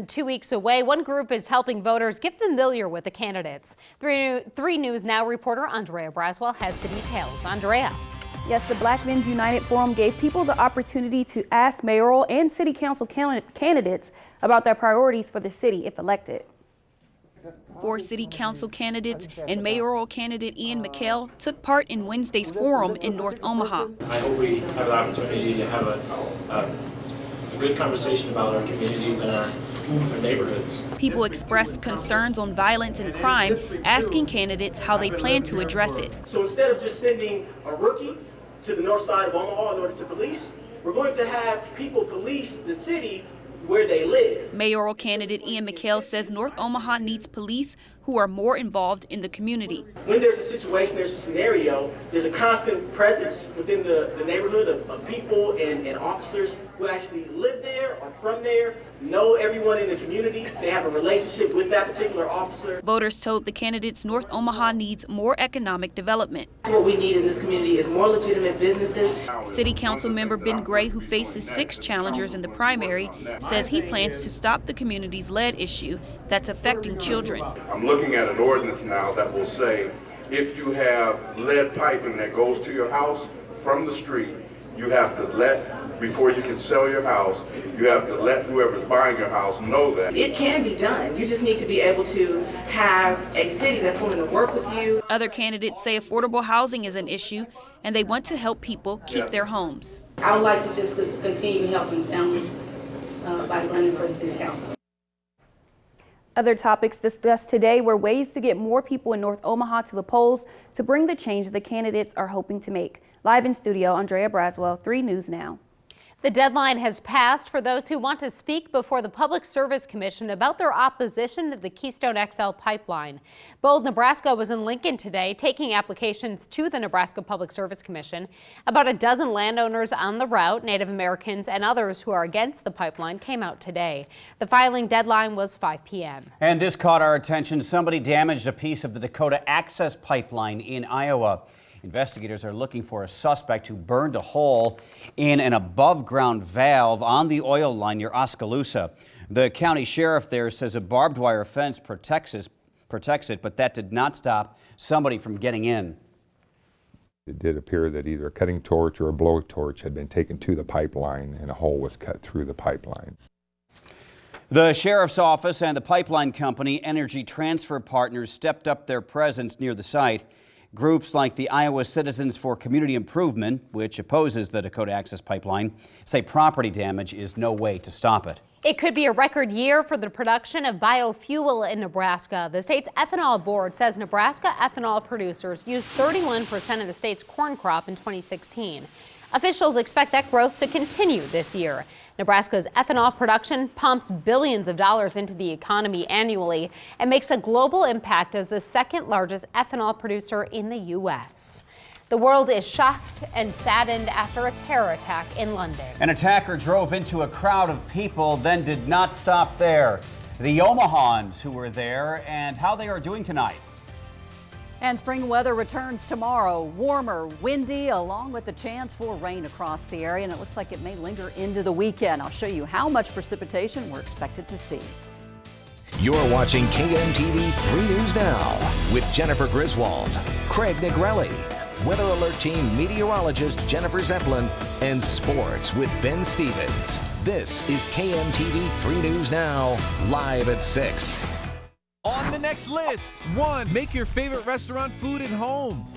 2 weeks away, one group is helping voters get familiar with the candidates. 3 News Now reporter Andrea Braswell has the details. Andrea. Yes, the Black Men's United Forum gave people the opportunity to ask mayoral and city council candidates about their priorities for the city if elected. 4 city council candidates and mayoral candidate Ian McKell took part in Wednesday's forum in North Omaha. I hope we have the opportunity to have a good conversation about our communities and our neighborhoods. People expressed concerns on violence and crime, asking candidates how they plan to address it. So instead of just sending a rookie to the north side of Omaha in order to police, we're going to have people police the city where they live. Mayoral candidate Ian McKell says North Omaha needs police who are more involved in the community. When there's a situation, there's a scenario, there's a constant presence within the neighborhood of people and officers who actually live there, are from there, know everyone in the community. They have a relationship with that particular officer. Voters told the candidates North Omaha needs more economic development. What we need in this community is more legitimate businesses. City Council member Ben Gray, who faces 6 challengers in the primary, says he plans to stop the community's lead issue that's affecting children. I'm looking at an ordinance now that will say if you have lead piping that goes to your house from the street, you have to let, before you can sell your house, you have to let whoever's buying your house know that. It can be done. You just need to be able to have a city that's willing to work with you. Other candidates say affordable housing is an issue and they want to help people keep their homes. I would like to just continue helping families by running for city council. Other topics discussed today were ways to get more people in North Omaha to the polls to bring the change the candidates are hoping to make. Live in studio, Andrea Braswell, 3 News Now. The deadline has passed for those who want to speak before the Public Service Commission about their opposition to the Keystone XL pipeline. Bold, Nebraska was in Lincoln today taking applications to the Nebraska Public Service Commission. About a dozen landowners on the route, Native Americans and others who are against the pipeline, came out today. The filing deadline was 5 p.m. And this caught our attention. Somebody damaged a piece of the Dakota Access Pipeline in Iowa. Investigators are looking for a suspect who burned a hole in an above-ground valve on the oil line near Oskaloosa. The county sheriff there says a barbed wire fence protects it, but that did not stop somebody from getting in. It did appear that either a cutting torch or a blowtorch had been taken to the pipeline and a hole was cut through the pipeline. The sheriff's office and the pipeline company Energy Transfer Partners stepped up their presence near the site. Groups like the Iowa Citizens for Community Improvement, which opposes the Dakota Access Pipeline, say property damage is no way to stop it. It could be a record year for the production of biofuel in Nebraska. The state's ethanol board says Nebraska ethanol producers used 31% of the state's corn crop in 2016. Officials expect that growth to continue this year. Nebraska's ethanol production pumps billions of dollars into the economy annually and makes a global impact as the second largest ethanol producer in the U.S. The world is shocked and saddened after a terror attack in London. An attacker drove into a crowd of people, then did not stop there. The Omahans who were there and how they are doing tonight. And spring weather returns tomorrow. Warmer, windy, along with the chance for rain across the area, and it looks like it may linger into the weekend. I'll show you how much precipitation we're expected to see. You're watching KMTV 3 News Now with Jennifer Griswold, Craig Negrelli, Weather Alert Team meteorologist Jennifer Zeppelin, and sports with Ben Stevens. This is KMTV 3 News Now, live at 6. On the next list, 1. Make your favorite restaurant food at home.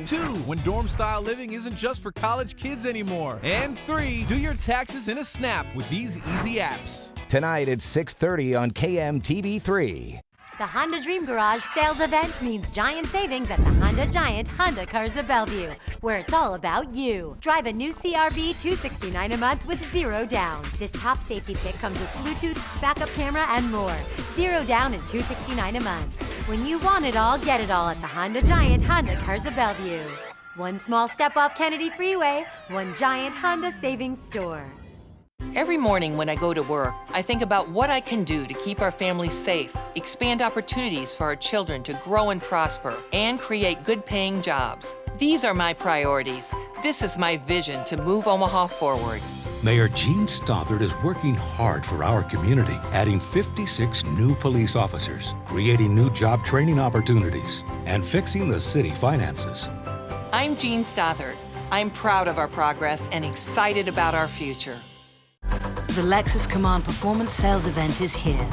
2. When dorm-style living isn't just for college kids anymore. And 3. Do your taxes in a snap with these easy apps. Tonight at 6:30 on KMTV3. The Honda Dream Garage sales event means giant savings at the Honda Giant Honda Cars of Bellevue, where it's all about you. Drive a new CR-V $269 a month with 0 down. This top safety pick comes with Bluetooth, backup camera, and more. 0 down and $269 a month. When you want it all, get it all at the Honda Giant Honda Cars of Bellevue. One small step off Kennedy Freeway, one giant Honda savings store. Every morning when I go to work, I think about what I can do to keep our families safe, expand opportunities for our children to grow and prosper, and create good-paying jobs. These are my priorities. This is my vision to move Omaha forward. Mayor Gene Stothert is working hard for our community, adding 56 new police officers, creating new job training opportunities, and fixing the city finances. I'm Jean Stothert. I'm proud of our progress and excited about our future. The Lexus Command Performance Sales Event is here,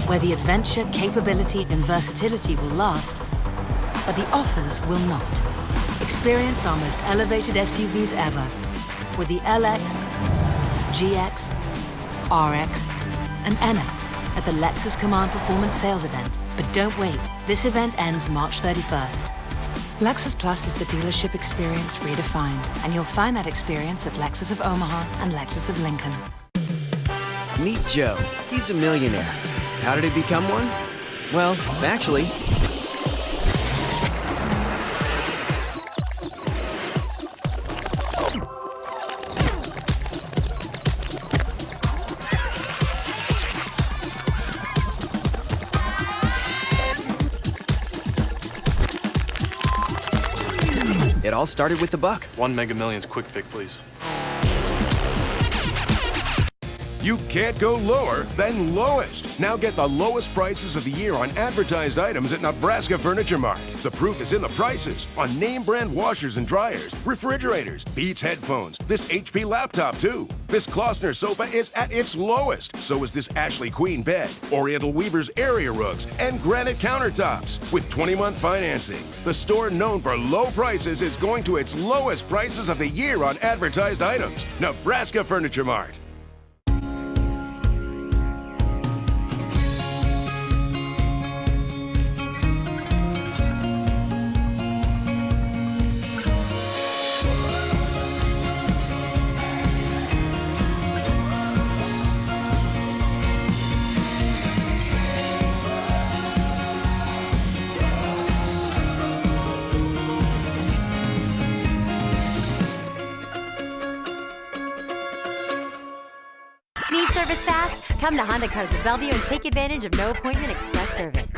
where the adventure, capability, and versatility will last, but the offers will not. Experience our most elevated SUVs ever with the LX, GX, RX, and NX at the Lexus Command Performance Sales Event. But don't wait, this event ends March 31st. Lexus Plus is the dealership experience redefined, and you'll find that experience at Lexus of Omaha and Lexus of Lincoln. Meet Joe. He's a millionaire. How did he become one? Well, actually, it all started with the buck. 1 Mega Millions quick pick, please. You can't go lower than lowest. Now get the lowest prices of the year on advertised items at Nebraska Furniture Mart. The proof is in the prices on name brand washers and dryers, refrigerators, Beats headphones, this HP laptop too. This Klossner sofa is at its lowest. So is this Ashley Queen bed, Oriental Weaver's area rugs, and granite countertops. With 20-month financing, the store known for low prices is going to its lowest prices of the year on advertised items. Nebraska Furniture Mart. Need service fast? Come to Honda Cars of Bellevue and take advantage of no appointment express service.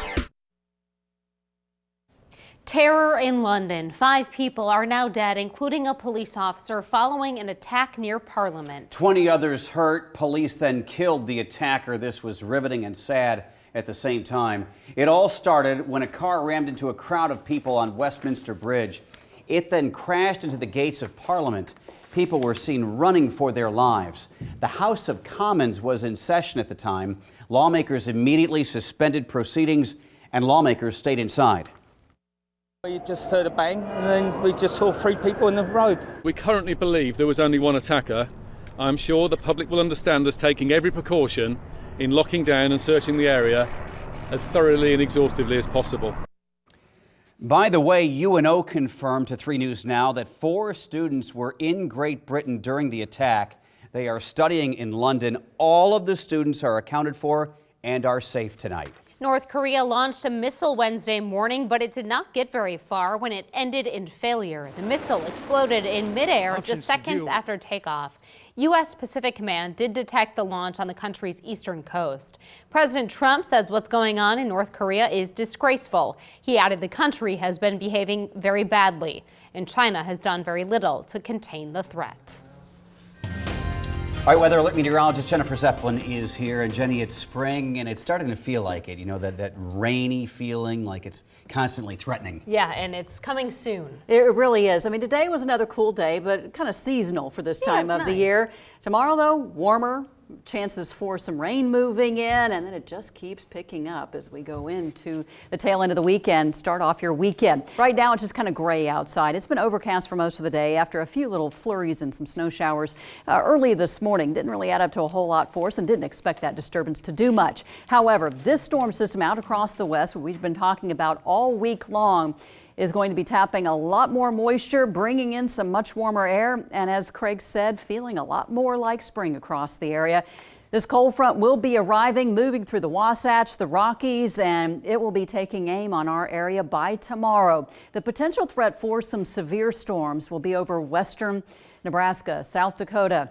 Terror in London. 5 people are now dead, including a police officer, following an attack near Parliament. 20 others hurt. Police then killed the attacker. This was riveting and sad at the same time. It all started when a car rammed into a crowd of people on Westminster Bridge. It then crashed into the gates of Parliament. People were seen running for their lives. The House of Commons was in session at the time. Lawmakers immediately suspended proceedings, and lawmakers stayed inside. We just heard a bang, and then we just saw 3 people in the road. We currently believe there was only one attacker. I'm sure the public will understand us taking every precaution in locking down and searching the area as thoroughly and exhaustively as possible. By the way, UNO confirmed to 3 News Now that 4 students were in Great Britain during the attack. They are studying in London. All of the students are accounted for and are safe tonight. North Korea launched a missile Wednesday morning, but it did not get very far when it ended in failure. The missile exploded in midair just seconds after takeoff. U.S. Pacific Command did detect the launch on the country's eastern coast. President Trump says what's going on in North Korea is disgraceful. He added the country has been behaving very badly, and China has done very little to contain the threat. All right, weather alert meteorologist Jennifer Zeppelin is here. And Jenny, it's spring and it's starting to feel like it. You know, that rainy feeling, like it's constantly threatening. Yeah, and it's coming soon. It really is. I mean, today was another cool day, but kind of seasonal for this time of the year. Tomorrow, though, warmer. Chances for some rain moving in, and then it just keeps picking up as we go into the tail end of the weekend, start off your weekend. Right now, it's just kind of gray outside. It's been overcast for most of the day after a few little flurries and some snow showers early this morning. Didn't really add up to a whole lot for us and didn't expect that disturbance to do much. However, this storm system out across the west, what we've been talking about all week long, is going to be tapping a lot more moisture, bringing in some much warmer air, and as Craig said, feeling a lot more like spring across the area. This cold front will be arriving, moving through the Wasatch, the Rockies, and it will be taking aim on our area by tomorrow. The potential threat for some severe storms will be over western Nebraska, South Dakota,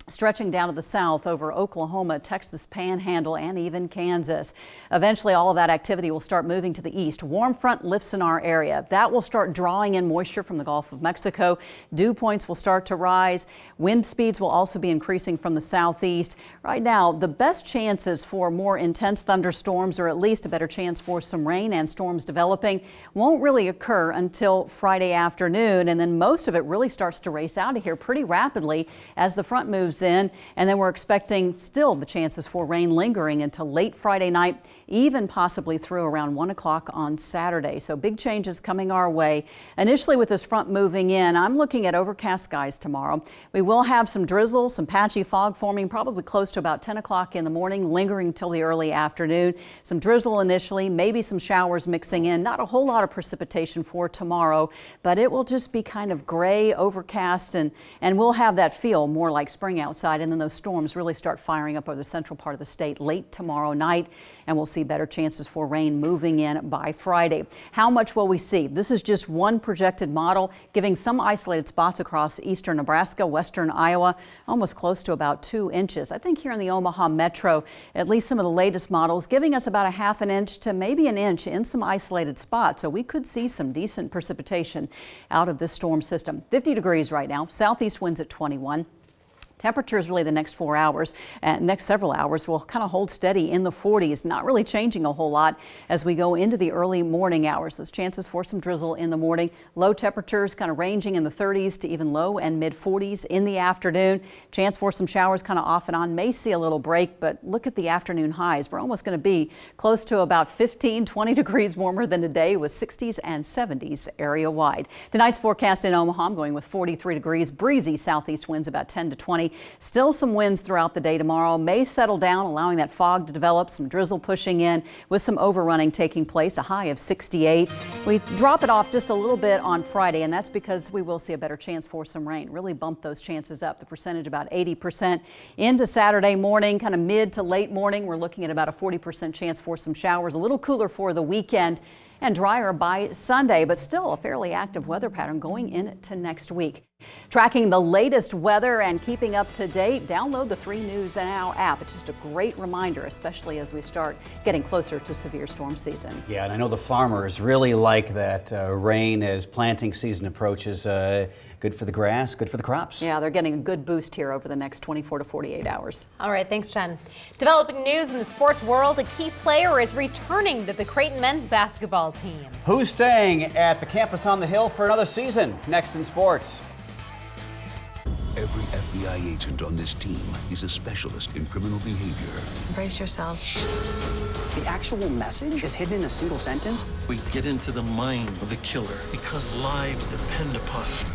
stretching down to the south over Oklahoma, Texas Panhandle, and even Kansas. Eventually, all of that activity will start moving to the east. Warm front lifts in our area. That will start drawing in moisture from the Gulf of Mexico. Dew points will start to rise. Wind speeds will also be increasing from the southeast. Right now, the best chances for more intense thunderstorms, or at least a better chance for some rain and storms developing, won't really occur until Friday afternoon, and then most of it really starts to race out of here pretty rapidly as the front moves in, and then we're expecting still the chances for rain lingering until late Friday night, even possibly through around 1 o'clock on Saturday. So big changes coming our way. Initially, with this front moving in, I'm looking at overcast skies tomorrow. We will have some drizzle, some patchy fog forming probably close to about 10 o'clock in the morning, lingering till the early afternoon. Some drizzle initially, maybe some showers mixing in. Not a whole lot of precipitation for tomorrow, but it will just be kind of gray, overcast, and we'll have that feel more like spring outside, and then those storms really start firing up over the central part of the state late tomorrow night, and we'll see better chances for rain moving in by Friday. How much will we see? This is just one projected model, giving some isolated spots across eastern Nebraska, western Iowa, almost close to about 2 inches. I think here in the Omaha metro, at least some of the latest models, giving us about a half an inch to maybe an inch in some isolated spots. So we could see some decent precipitation out of this storm system. 50 degrees right now, southeast winds at 21. Temperatures really the next 4 hours and next several hours will kind of hold steady in the 40s, not really changing a whole lot as we go into the early morning hours. Those chances for some drizzle in the morning. Low temperatures kind of ranging in the 30s to even low and mid 40s in the afternoon. Chance for some showers kind of off and on. May see a little break, but look at the afternoon highs. We're almost going to be close to about 15, 20 degrees warmer than today, with 60s and 70s area wide. Tonight's forecast in Omaha, I'm going with 43 degrees, breezy southeast winds about 10 to 20. Still some winds throughout the day tomorrow. May settle down, allowing that fog to develop, some drizzle pushing in with some overrunning taking place, a high of 68. We drop it off just a little bit on Friday, and that's because we will see a better chance for some rain. Really bump those chances up. The percentage about 80% into Saturday morning, kind of mid to late morning. We're looking at about a 40% chance for some showers. A little cooler for the weekend and drier by Sunday, but still a fairly active weather pattern going into next week. Tracking the latest weather and keeping up to date, download the 3 News Now app. It's just a great reminder, especially as we start getting closer to severe storm season. Yeah, and I know the farmers really like that rain as planting season approaches. Good for the grass, good for the crops. Yeah, they're getting a good boost here over the next 24 to 48 hours. All right, thanks, Jen. Developing news in the sports world, a key player is returning to the Creighton men's basketball team. Who's staying at the campus on the Hill for another season? Next in sports. Every FBI agent on this team is a specialist in criminal behavior. Brace yourselves. The actual message is hidden in a single sentence. We get into the mind of the killer because lives depend upon it.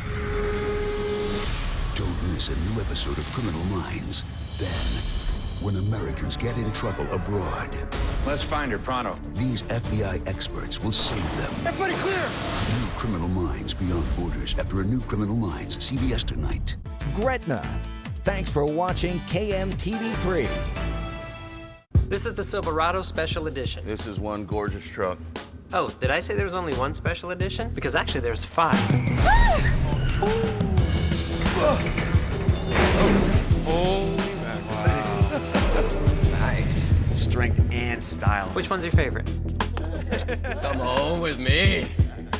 Don't miss a new episode of Criminal Minds. Then, when Americans get in trouble abroad, let's find her pronto. These FBI experts will save them. Everybody clear! New Criminal Minds Beyond Borders after a new Criminal Minds, CBS tonight. Gretna. Thanks for watching KMTV3. This is the Silverado Special Edition. This is one gorgeous truck. Oh, did I say there was only one Special Edition? Because actually there's 5. Holy mackerel. Nice. Strength and style. Which one's your favorite? Come home with me.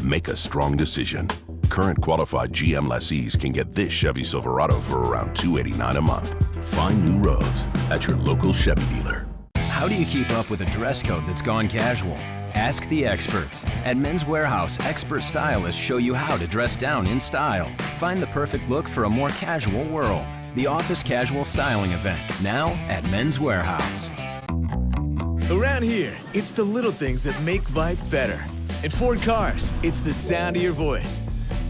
Make a strong decision. Current qualified GM lessees can get this Chevy Silverado for around $289 a month. Find new roads at your local Chevy dealer. How do you keep up with a dress code that's gone casual? Ask the experts. At Men's Warehouse, expert stylists show you how to dress down in style. Find the perfect look for a more casual world. The Office Casual Styling Event, now at Men's Warehouse. Around here, it's the little things that make life better. In Ford Cars, it's the sound of your voice.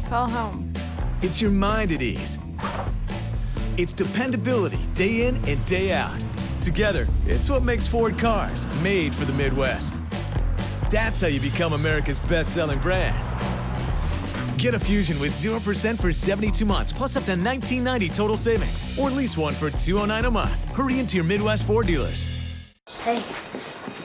Call home. It's your mind at ease. It's dependability day in and day out. Together, it's what makes Ford Cars made for the Midwest. That's how you become America's best-selling brand. Get a Fusion with 0% for 72 months, plus up to $19.90 total savings. Or lease one for $209 a month. Hurry into your Midwest Ford dealers. Hey,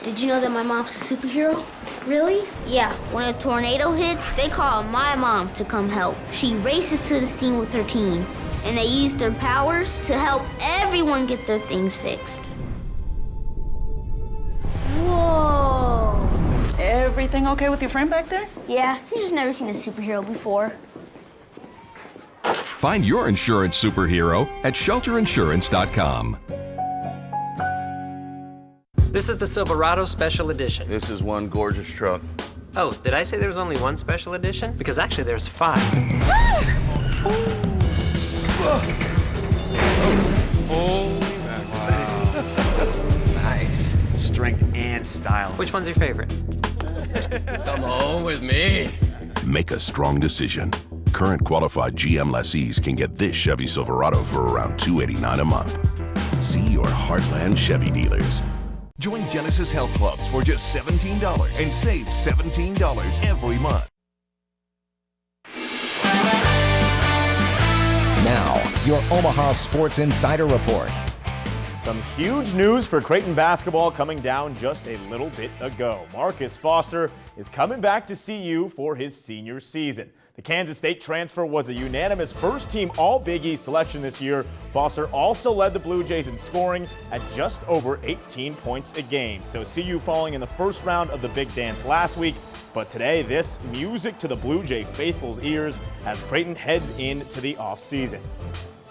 did you know that my mom's a superhero? Really? Yeah, when a tornado hits, they call my mom to come help. She races to the scene with her team. and they used their powers to help everyone get their things fixed. Whoa. Everything okay with your friend back there? Yeah, he's just never seen a superhero before. Find your insurance superhero at shelterinsurance.com. This is the Silverado Special Edition. This is one gorgeous truck. Oh, did I say there was only one special edition? Because actually there's 5. Nice. Strength and style. Which one's your favorite? Come home with me. Make a strong decision. Current qualified GM lessees can get this Chevy Silverado for around $289 a month. See your Heartland Chevy dealers. Join Genesis Health Clubs for just $17 and save $17 every month. Now, your Omaha Sports Insider Report. Some huge news for Creighton basketball coming down just a little bit ago. Marcus Foster is coming back to CU for his senior season. The Kansas State transfer was a unanimous first-team All-Big East selection this year. Foster also led the Blue Jays in scoring at just over 18 points a game. So CU falling in the first round of the Big Dance last week. But today, this music to the Blue Jay faithful's ears as Creighton heads into the offseason.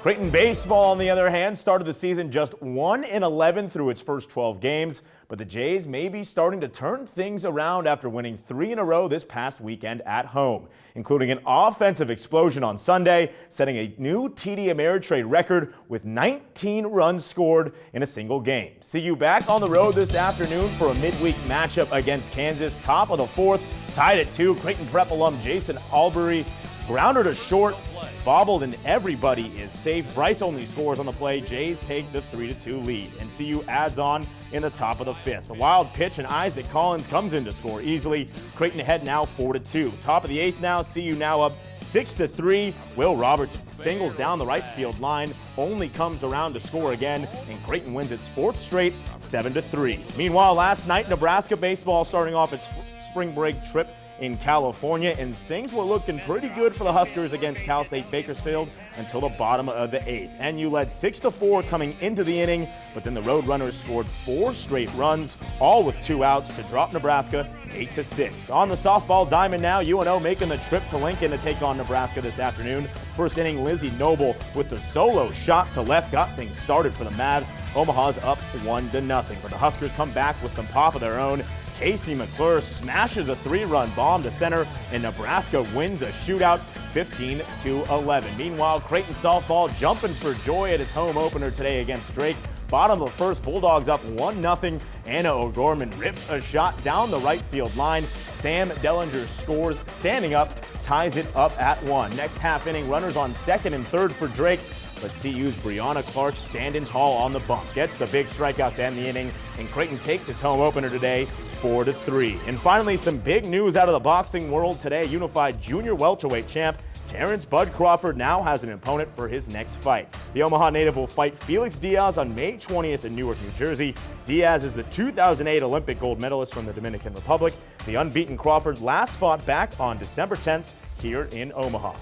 Creighton baseball, on the other hand, started the season just 1-11 through its first 12 games, but the Jays may be starting to turn things around after winning 3 in a row this past weekend at home, including an offensive explosion on Sunday, setting a new TD Ameritrade record with 19 runs scored in a single game. CU back on the road this afternoon for a midweek matchup against Kansas, top of the 4th, tied at 2. Creighton Prep alum Jason Albury grounded to short, bobbled, and everybody is safe. Bryce only scores on the play. Jays take the 3-2 lead, and CU adds on in the top of the 5th. A wild pitch, and Isaac Collins comes in to score easily. Creighton ahead now 4-2. Top of the 8th now, CU now up 6-3. Will Roberts singles down the right field line, only comes around to score again, and Creighton wins its 4th straight, 7-3. Meanwhile, last night, Nebraska baseball starting off its spring break trip in California, and things were looking pretty good for the Huskers against Cal State Bakersfield until the bottom of the 8th. NU led 6-4 coming into the inning, but then the Roadrunners scored 4 straight runs, all with 2 outs, to drop Nebraska 8-6. On the softball diamond now, UNO making the trip to Lincoln to take on Nebraska this afternoon. First inning, Lizzie Noble with the solo shot to left got things started for the Mavs. Omaha's up 1-0, but the Huskers come back with some pop of their own. Casey McClure smashes a 3-run bomb to center, and Nebraska wins a shootout 15-11. Meanwhile, Creighton softball jumping for joy at its home opener today against Drake. Bottom of the first, Bulldogs up 1-0. Anna O'Gorman rips a shot down the right field line. Sam Dellinger scores standing up, ties it up at 1. Next half inning, runners on second and third for Drake, but CU's Brianna Clark standing tall on the bump. Gets the big strikeout to end the inning, and Creighton takes its home opener today 4-3. And finally, some big news out of the boxing world today. Unified junior welterweight champ Terrence Bud Crawford now has an opponent for his next fight. The Omaha native will fight Felix Diaz on May 20th in Newark, New Jersey. Diaz is the 2008 Olympic gold medalist from the Dominican Republic. The unbeaten Crawford last fought back on December 10th here in Omaha.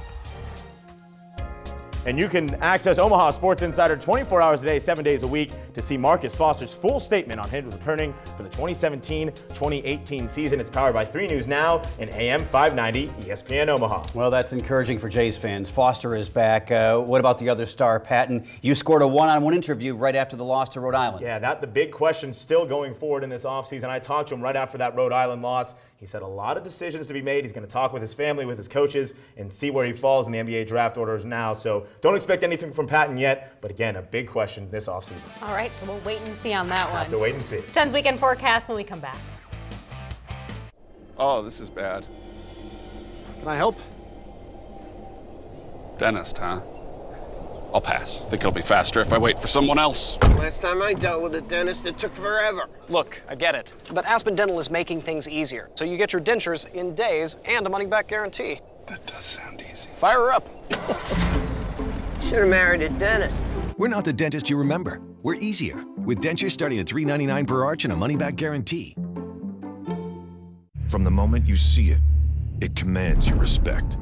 And you can access Omaha Sports Insider 24 hours a day, 7 days a week to see Marcus Foster's full statement on him returning for the 2017-2018 season. It's powered by 3 News Now and AM 590 ESPN Omaha. Well, that's encouraging for Jays fans. Foster is back. What about the other star, Patton? You scored a one-on-one interview right after the loss to Rhode Island. Yeah, the big question still going forward in this offseason. I talked to him right after that Rhode Island loss. He said a lot of decisions to be made. He's going to talk with his family, with his coaches, and see where he falls in the NBA draft orders now. So don't expect anything from Patton yet, but again, a big question this offseason. All right, so we'll wait and see on that one. Have to wait and see. Jen's weekend forecast when we come back. Oh, this is bad. Can I help? Dentist, huh? I'll pass. Think it'll be faster if I wait for someone else. Last time I dealt with a dentist, it took forever. Look, I get it. But Aspen Dental is making things easier. So you get your dentures in days and a money-back guarantee. That does sound easy. Fire her up. Should have married a dentist. We're not the dentist you remember. We're easier, with dentures starting at $3.99 per arch and a money-back guarantee. From the moment you see it, it commands your respect.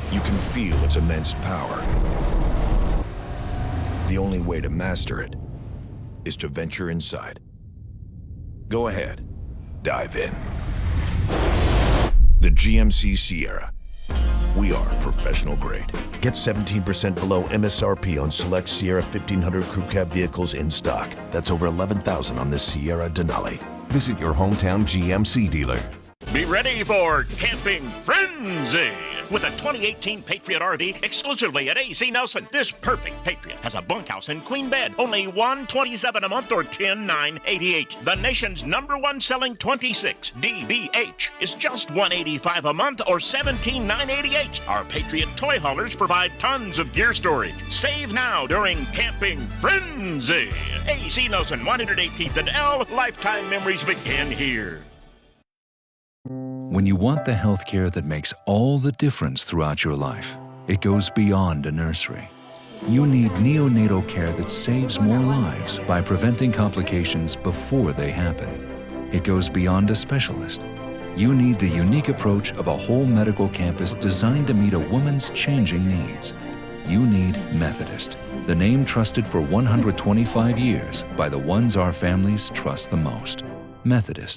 You can feel its immense power. The only way to master it is to venture inside. Go ahead, dive in. The GMC Sierra. We are professional grade. Get 17% below MSRP on select Sierra 1500 Crew Cab vehicles in stock. That's over $11,000 on this Sierra Denali. Visit your hometown GMC dealer. Be ready for Camping Frenzy with a 2018 Patriot RV exclusively at AC Nelson. This perfect Patriot has a bunkhouse and queen bed, only $127 a month or $10,988. The nation's #1 selling 26 DBH is just $185 a month or $17,988. Our Patriot toy haulers provide tons of gear storage. Save now during Camping Frenzy. AC Nelson, 118th and L. Lifetime memories begin here. When you want the health care that makes all the difference throughout your life, it goes beyond a nursery. You need neonatal care that saves more lives by preventing complications before they happen. It goes beyond a specialist. You need the unique approach of a whole medical campus designed to meet a woman's changing needs. You need Methodist, the name trusted for 125 years by the ones our families trust the most. Methodist.